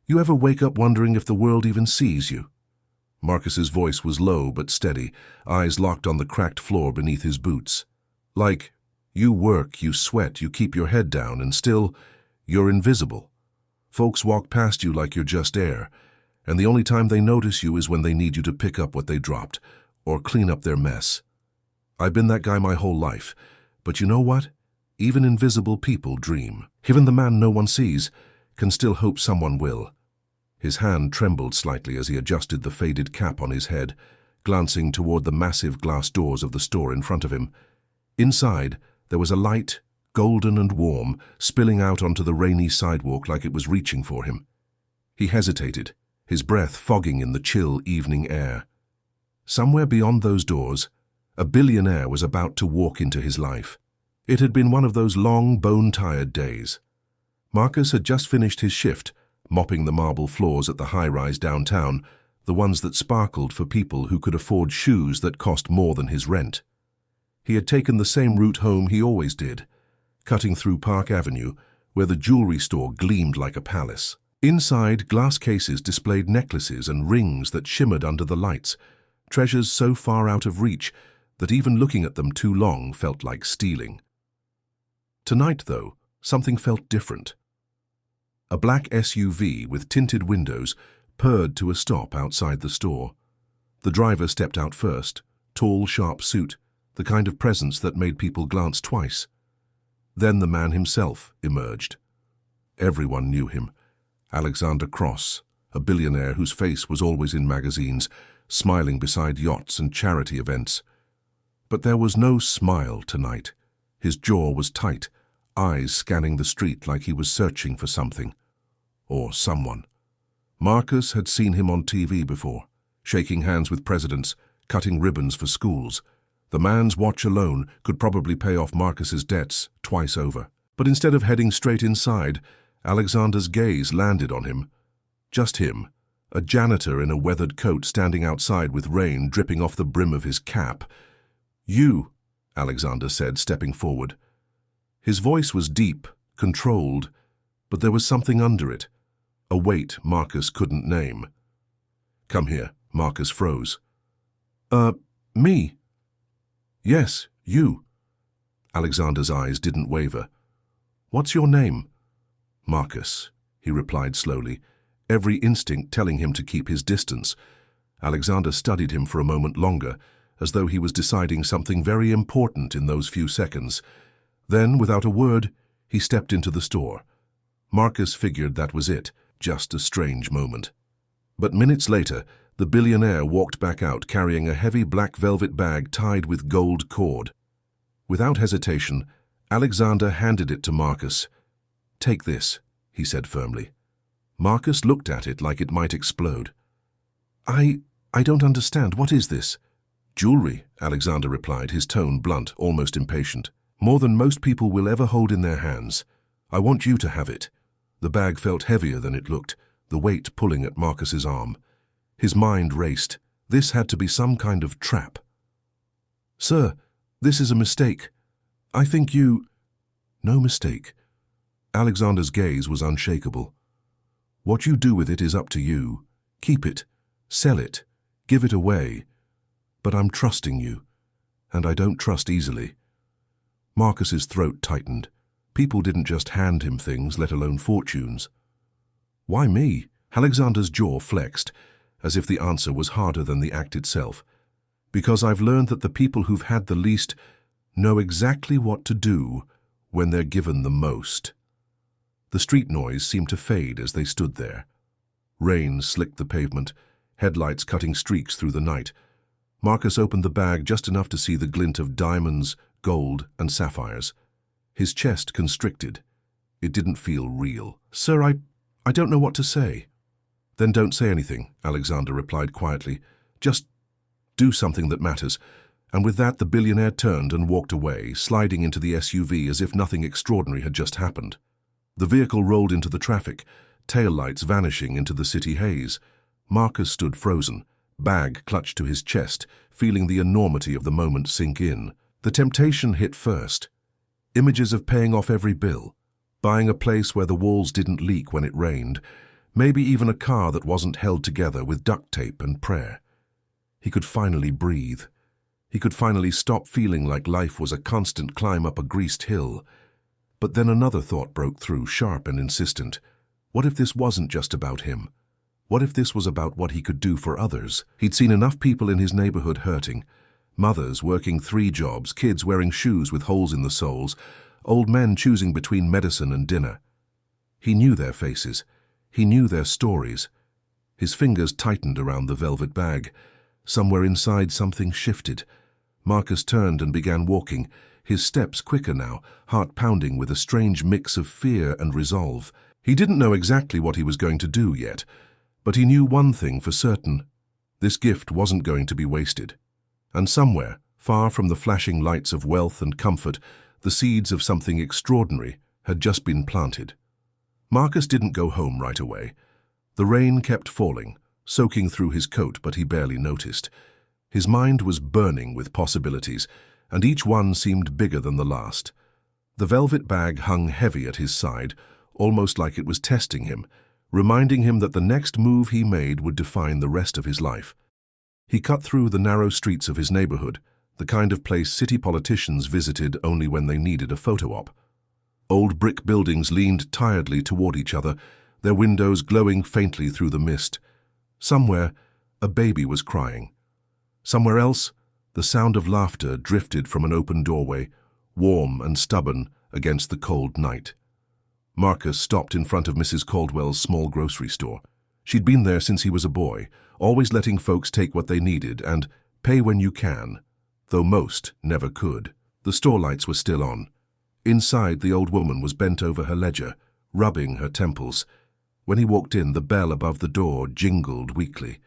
You ever wake up wondering if the world even sees you? Marcus's voice was low but steady, eyes locked on the cracked floor beneath his boots. Like, you work, you sweat, you keep your head down, and still, you're invisible. Folks walk past you like you're just air, and the only time they notice you is when they need you to pick up what they dropped, or clean up their mess. I've been that guy my whole life, but you know what? Even invisible people dream. Even the man no one sees can still hope someone will. His hand trembled slightly as he adjusted the faded cap on his head, glancing toward the massive glass doors of the store in front of him. Inside, there was a light, golden and warm, spilling out onto the rainy sidewalk like it was reaching for him. He hesitated, his breath fogging in the chill evening air. Somewhere beyond those doors, a billionaire was about to walk into his life. It had been one of those long, bone-tired days. Marcus had just finished his shift, mopping the marble floors at the high-rise downtown, the ones that sparkled for people who could afford shoes that cost more than his rent. He had taken the same route home he always did, cutting through Park Avenue, where the jewelry store gleamed like a palace. Inside, glass cases displayed necklaces and rings that shimmered under the lights, treasures so far out of reach that even looking at them too long felt like stealing. Tonight, though, something felt different. A black SUV with tinted windows purred to a stop outside the store. The driver stepped out first, tall, sharp suit, the kind of presence that made people glance twice. Then the man himself emerged. Everyone knew him. Alexander Cross, a billionaire whose face was always in magazines, smiling beside yachts and charity events. But there was no smile tonight. His jaw was tight, eyes scanning the street like he was searching for something. Or someone. Marcus had seen him on TV before, shaking hands with presidents, cutting ribbons for schools. The man's watch alone could probably pay off Marcus's debts twice over. But instead of heading straight inside, Alexander's gaze landed on him. Just him, a janitor in a weathered coat standing outside with rain dripping off the brim of his cap. "You," Alexander said, stepping forward. His voice was deep, controlled, but there was something under it, a weight Marcus couldn't name. "Come here." Marcus froze. Me?" "Yes, you." Alexander's eyes didn't waver. "What's your name?" "Marcus," he replied slowly, every instinct telling him to keep his distance. Alexander studied him for a moment longer, as though he was deciding something very important in those few seconds. Then, without a word, he stepped into the store. Marcus figured that was it, just a strange moment. But minutes later, the billionaire walked back out carrying a heavy black velvet bag tied with gold cord. Without hesitation, Alexander handed it to Marcus. "Take this," he said firmly. Marcus looked at it like it might explode. I don't understand. What is this?" "Jewelry," Alexander replied, his tone blunt, almost impatient. "More than most people will ever hold in their hands. I want you to have it." The bag felt heavier than it looked, the weight pulling at Marcus's arm. His mind raced. This had to be some kind of trap. "Sir, this is a mistake. I think you—" "No mistake." Alexander's gaze was unshakable. "What you do with it is up to you. Keep it, sell it, give it away. But I'm trusting you, and I don't trust easily." Marcus's throat tightened. People didn't just hand him things, let alone fortunes. "Why me?" Alexander's jaw flexed, as if the answer was harder than the act itself. "Because I've learned that the people who've had the least know exactly what to do when they're given the most." The street noise seemed to fade as they stood there. Rain slicked the pavement, headlights cutting streaks through the night. Marcus opened the bag just enough to see the glint of diamonds, gold, and sapphires. His chest constricted. It didn't feel real. "Sir, I don't know what to say." "Then don't say anything," Alexander replied quietly. "Just do something that matters." And with that, the billionaire turned and walked away, sliding into the SUV as if nothing extraordinary had just happened. The vehicle rolled into the traffic, taillights vanishing into the city haze. Marcus stood frozen, bag clutched to his chest, feeling the enormity of the moment sink in. The temptation hit first. Images of paying off every bill, buying a place where the walls didn't leak when it rained, Maybe even a car that wasn't held together with duct tape and prayer. He could finally breathe. He could finally stop feeling like life was a constant climb up a greased hill. But then another thought broke through, sharp and insistent. What if this wasn't just about him? What if this was about what he could do for others? He'd seen enough people in his neighborhood hurting. Mothers working 3 jobs, kids wearing shoes with holes in the soles, old men choosing between medicine and dinner. He knew their faces. He knew their stories. His fingers tightened around the velvet bag. Somewhere inside, something shifted. Marcus turned and began walking, his steps quicker now, heart pounding with a strange mix of fear and resolve. He didn't know exactly what he was going to do yet, but he knew one thing for certain. This gift wasn't going to be wasted. And somewhere, far from the flashing lights of wealth and comfort, the seeds of something extraordinary had just been planted. Marcus didn't go home right away. The rain kept falling, soaking through his coat, but he barely noticed. His mind was burning with possibilities, and each one seemed bigger than the last. The velvet bag hung heavy at his side, almost like it was testing him, reminding him that the next move he made would define the rest of his life. He cut through the narrow streets of his neighborhood, the kind of place city politicians visited only when they needed a photo op. Old brick buildings leaned tiredly toward each other, their windows glowing faintly through the mist. Somewhere, a baby was crying. Somewhere else, the sound of laughter drifted from an open doorway, warm and stubborn against the cold night. Marcus stopped in front of Mrs. Caldwell's small grocery store. She'd been there since he was a boy, always letting folks take what they needed and pay when you can, though most never could. The store lights were still on. Inside, the old woman was bent over her ledger, rubbing her temples. When he walked in, the bell above the door jingled weakly.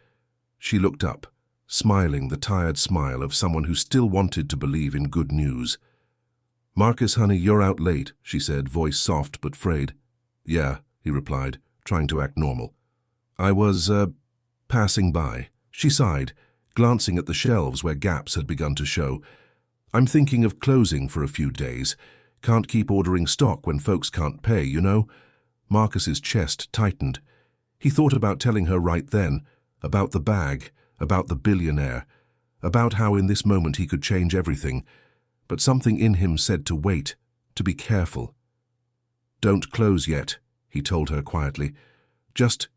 She looked up, smiling the tired smile of someone who still wanted to believe in good news. "Marcus, honey, you're out late," she said, voice soft but frayed. "Yeah," he replied, trying to act normal. "I was, passing by." She sighed, glancing at the shelves where gaps had begun to show. "I'm thinking of closing for a few days. Can't keep ordering stock when folks can't pay, you know." Marcus's chest tightened. He thought about telling her right then, about the bag, about the billionaire, about how in this moment he could change everything, but something in him said to wait, to be careful. "Don't close yet," he told her quietly. "Just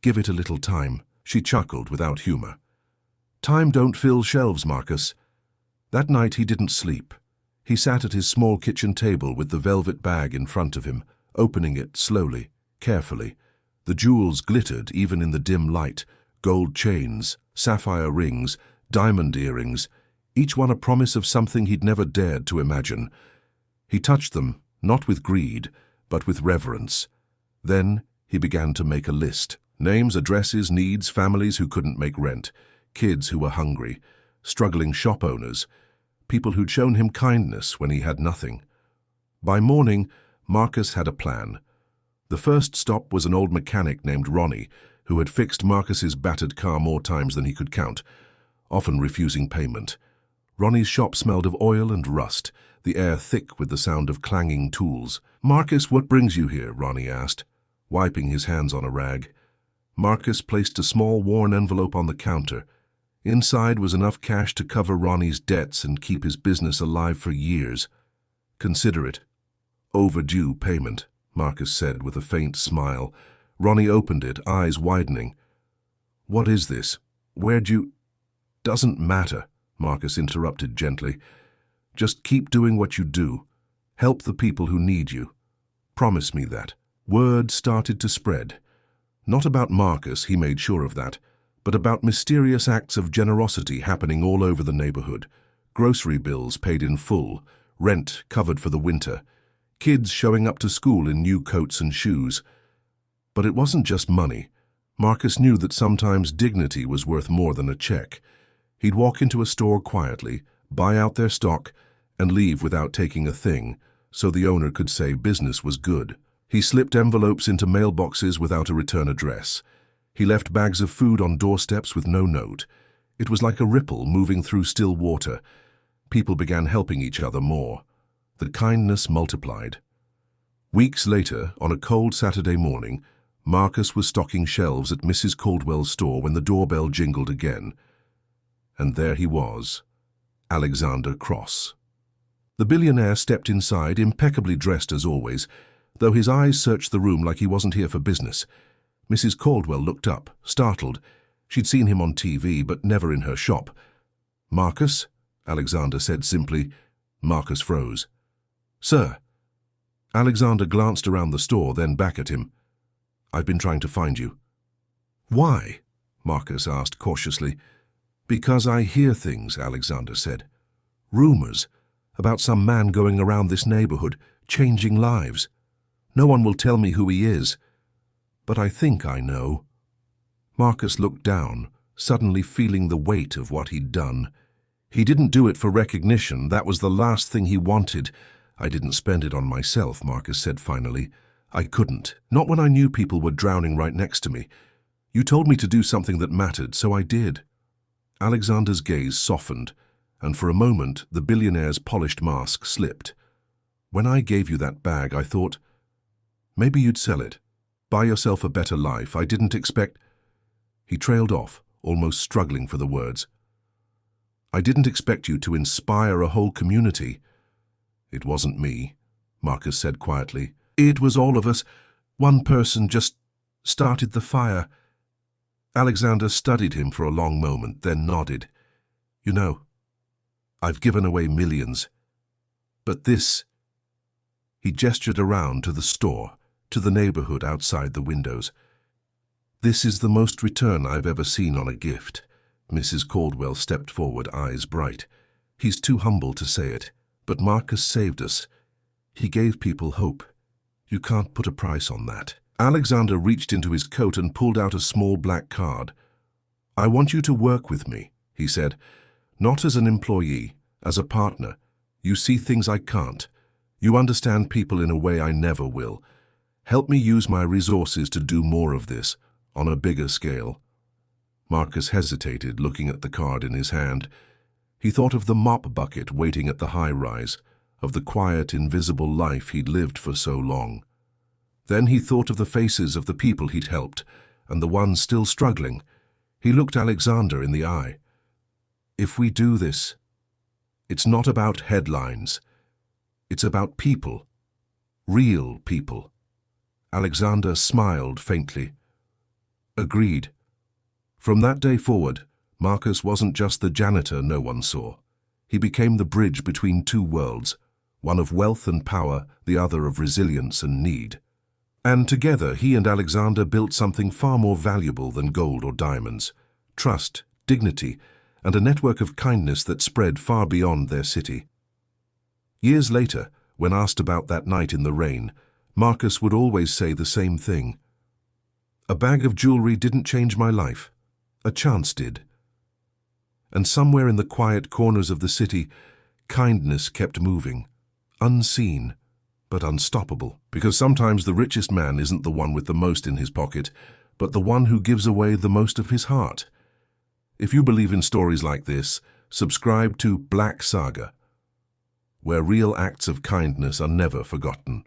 give it a little time." She chuckled without humor. "Time don't fill shelves, Marcus." That night he didn't sleep. He sat at his small kitchen table with the velvet bag in front of him, opening it slowly, carefully. The jewels glittered even in the dim light, gold chains, sapphire rings, diamond earrings, each one a promise of something he'd never dared to imagine. He touched them, not with greed, but with reverence. Then he began to make a list. Names, addresses, needs, families who couldn't make rent, kids who were hungry, struggling shop owners, people who'd shown him kindness when he had nothing. By morning, Marcus had a plan. The first stop was an old mechanic named Ronnie, who had fixed Marcus's battered car more times than he could count, often refusing payment. Ronnie's shop smelled of oil and rust, the air thick with the sound of clanging tools. "Marcus, what brings you here?" Ronnie asked, wiping his hands on a rag. Marcus placed a small worn envelope on the counter. Inside was enough cash to cover Ronnie's debts and keep his business alive for years. "Consider it overdue payment," Marcus said with a faint smile. Ronnie opened it, eyes widening. "What is this? Where'd you—" "Doesn't matter," Marcus interrupted gently. "Just keep doing what you do. Help the people who need you. Promise me that." Word started to spread. Not about Marcus, he made sure of that, but about mysterious acts of generosity happening all over the neighborhood. Grocery bills paid in full, rent covered for the winter, kids showing up to school in new coats and shoes. But it wasn't just money. Marcus knew that sometimes dignity was worth more than a check. He'd walk into a store quietly, buy out their stock, and leave without taking a thing, so the owner could say business was good. He slipped envelopes into mailboxes without a return address. He left bags of food on doorsteps with no note. It was like a ripple moving through still water. People began helping each other more. The kindness multiplied. Weeks later, on a cold Saturday morning, Marcus was stocking shelves at Mrs. Caldwell's store when the doorbell jingled again. And there he was, Alexander Cross. The billionaire stepped inside, impeccably dressed as always, though his eyes searched the room like he wasn't here for business. Mrs. Caldwell looked up, startled. She'd seen him on TV, but never in her shop. "Marcus?" Alexander said simply. Marcus froze. "Sir." Alexander glanced around the store, then back at him. "I've been trying to find you." "Why?" Marcus asked cautiously. "Because I hear things," Alexander said. "Rumors about some man going around this neighborhood, changing lives. No one will tell me who he is, but I think I know." Marcus looked down, suddenly feeling the weight of what he'd done. He didn't do it for recognition. That was the last thing he wanted. "I didn't spend it on myself," Marcus said finally. "I couldn't. Not when I knew people were drowning right next to me. You told me to do something that mattered, so I did." Alexander's gaze softened, and for a moment the billionaire's polished mask slipped. "When I gave you that bag, I thought, maybe you'd sell it. Buy yourself a better life. I didn't expect—" He trailed off, almost struggling for the words. "I didn't expect you to inspire a whole community." "It wasn't me," Marcus said quietly. "It was all of us. One person just started the fire." Alexander studied him for a long moment, then nodded. "You know, I've given away millions. But this—" He gestured around to the store, to the neighborhood outside the windows. "This is the most return I've ever seen on a gift." Mrs. Caldwell stepped forward, eyes bright. "He's too humble to say it, but Marcus saved us. He gave people hope. You can't put a price on that." Alexander reached into his coat and pulled out a small black card. "I want you to work with me," he said. "Not as an employee, as a partner. You see things I can't. You understand people in a way I never will. Help me use my resources to do more of this, on a bigger scale." Marcus hesitated, looking at the card in his hand. He thought of the mop bucket waiting at the high-rise, of the quiet, invisible life he'd lived for so long. Then he thought of the faces of the people he'd helped, and the ones still struggling. He looked Alexander in the eye. "If we do this, it's not about headlines. It's about people. Real people." Alexander smiled faintly. "Agreed." From that day forward, Marcus wasn't just the janitor no one saw. He became the bridge between two worlds, one of wealth and power, the other of resilience and need. And together, he and Alexander built something far more valuable than gold or diamonds: trust, dignity, and a network of kindness that spread far beyond their city. Years later, when asked about that night in the rain, Marcus would always say the same thing. "A bag of jewelry didn't change my life. A chance did." And somewhere in the quiet corners of the city, kindness kept moving, unseen, but unstoppable. Because sometimes the richest man isn't the one with the most in his pocket, but the one who gives away the most of his heart. If you believe in stories like this, subscribe to Black Saga, where real acts of kindness are never forgotten.